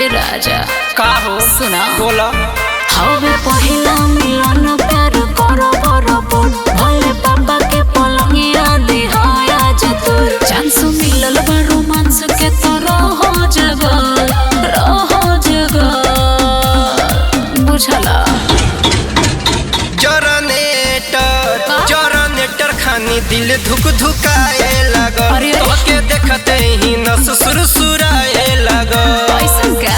ए राजा का हो सुना बोला हवे पहिला मिलन प्यार करो बराबर भले पापा के पलंगिया दिहाया जतुर चांस मिलल बा रोमांस के तो रहो जगह बुझला जनरेटर खानी दिल धुक धुकाए लगल तोके देखते ही नस सुरसुराए लगल ऐसा क्या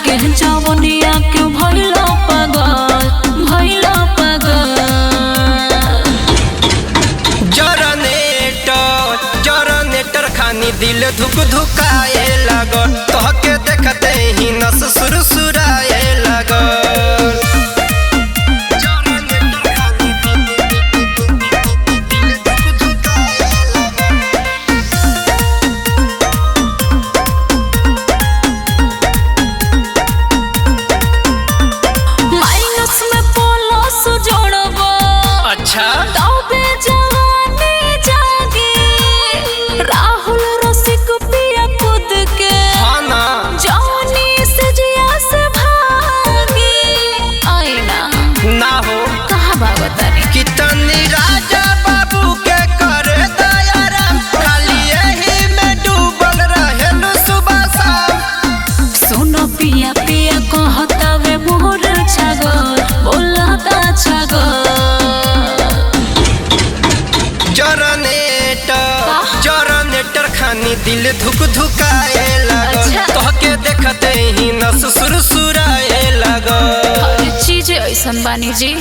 के जवनिया के भइलो पागल जनरेटर खानी दिल धुक धुकाए लगल तोहके देखते ही नस सुरसुराए लगल राहुल रसिक पिया खुद के जानी से जिया से भागी आईना ना हो कहाँ भागतानी कितनी राजा बाबू के करे दयाराम खाली यही में डूबल रहे सुबह शाम सुनो पिया पिया कहता वे मोर छागल बोलता छागल जनरेटर खानी दिल धुक धुकाए लगल तोहके देखते ही नस सुरसुराए लगल हर चीज ऐसन बानी जी।